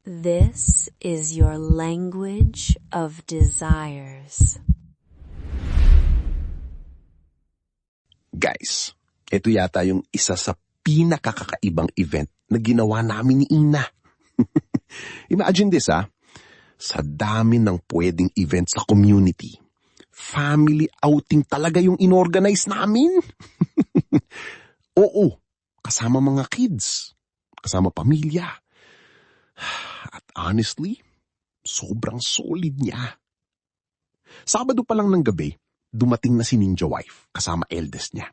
This is your language of desires. Guys, ito yata yung isa sa pinakakakaibang event na ginawa namin ni Ina. Imagine this sa dami ng pwedeng event sa community, family outing talaga yung inorganize namin. Oo, kasama mga kids, kasama pamilya. At honestly, sobrang solid niya. Sabado pa lang ng gabi, dumating na si Ninja Wife kasama eldest niya.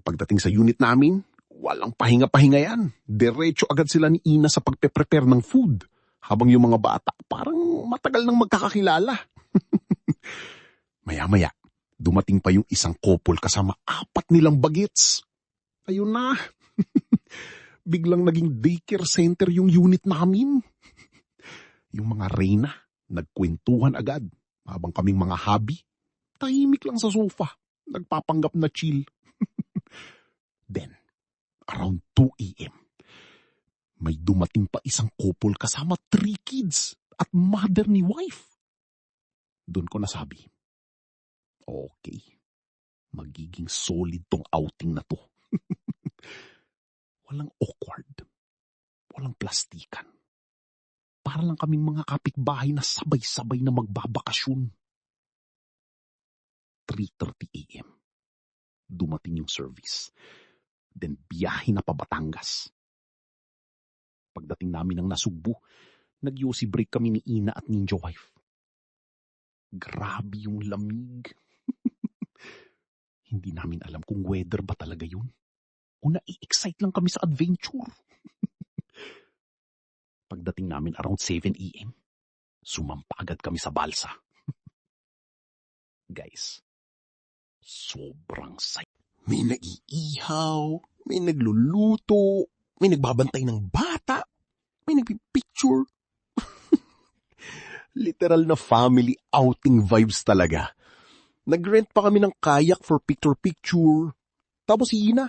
Pagdating sa unit namin, walang pahinga-pahinga yan. Diretso agad sila ni Ina sa pagpe-prepare ng food. Habang yung mga bata parang matagal nang magkakakilala. Maya-maya, dumating pa yung isang couple kasama 4 nilang bagets. Ayun na. Biglang naging daycare center yung unit namin. Yung mga reyna, nagkwentuhan agad. Habang kaming mga hubby, tahimik lang sa sofa, nagpapanggap na chill. Then, around 2 a.m., may dumating pa isang couple kasama 3 kids at mother ni wife. Doon ko nasabi, okay, magiging solid tong outing na to. Walang awkward, walang plastikan. Para lang kaming mga kapitbahay na sabay-sabay na magbabakasyon. 3:30 a.m. Dumating yung service. Then biyahe na pa Batangas. Pagdating namin ng Nasugbu, nag-yosi break kami ni Ina at Ninja Wife. Grabe yung lamig. Hindi namin alam kung weather ba talaga yun. O nai-excite lang kami sa adventure. Pagdating namin around 7 a.m., sumampa agad kami sa balsa. Guys, sobrang saya. May nag-iihaw, may nagluluto, may nagbabantay ng bata, may nagpipicture. Literal na family outing vibes talaga. Nag-rent pa kami ng kayak for picture-picture. Tapos si Ina,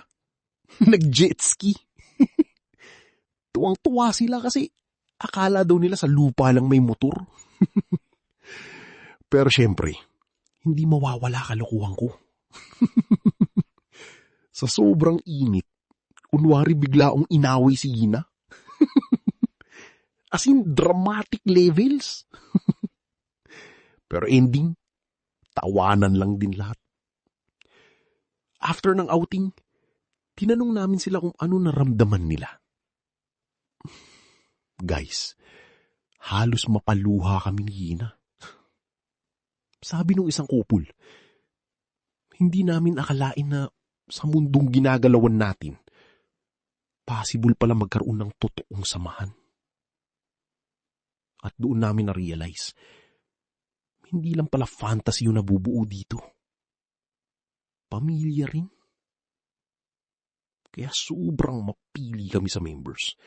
nag-jet ski. Tuwang-tuwa sila kasi akala daw nila sa lupa lang may motor. Pero syempre, hindi mawawala kalokohan ko. Sa sobrang init, kunwari bigla akong inaway si Ina. As in, dramatic levels. Pero ending, tawanan lang din lahat. After ng outing, tinanong namin sila kung ano naramdaman nila. Guys, halos mapaluha kami ni Ina. Sabi nung isang couple, hindi namin akalain na sa mundong ginagalawan natin, possible pala magkaroon ng totoong samahan. At doon namin na-realize, hindi lang pala fantasy yung nabubuo dito. Pamilya rin. Kaya sobrang mapili kami sa members.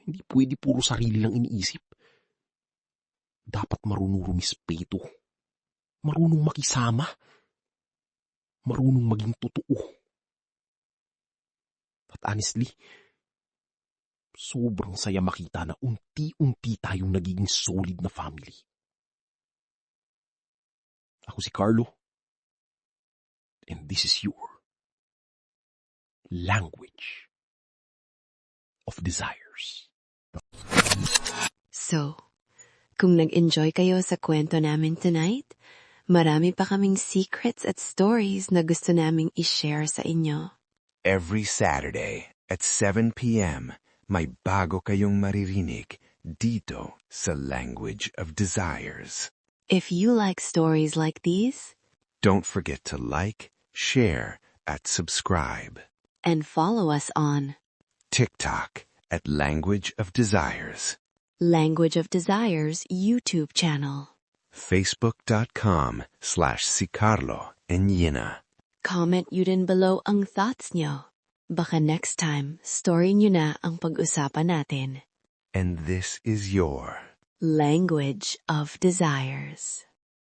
Hindi pwede puro sarili lang iniisip. Dapat marunong rumispeto. Marunong makisama. Marunong maging totoo. At honestly, sobrang saya makita na unti-unti tayong nagiging solid na family. Ako si Carlo. And this is your language of desires. So, kung nag-enjoy kayo sa kwento namin tonight, marami pa kaming secrets at stories na gusto naming i-share sa inyo. Every Saturday at 7 p.m., may bago kayong maririnig dito sa Language of Desires. If you like stories like these, don't forget to like, share, at subscribe. And follow us on TikTok at Language of Desires. Language of Desires YouTube channel. Facebook.com/si Carlo and Yina. Comment yun din below ang thoughts nyo. Baka next time, story nyo na ang pag-usapan natin. And this is your Language of Desires.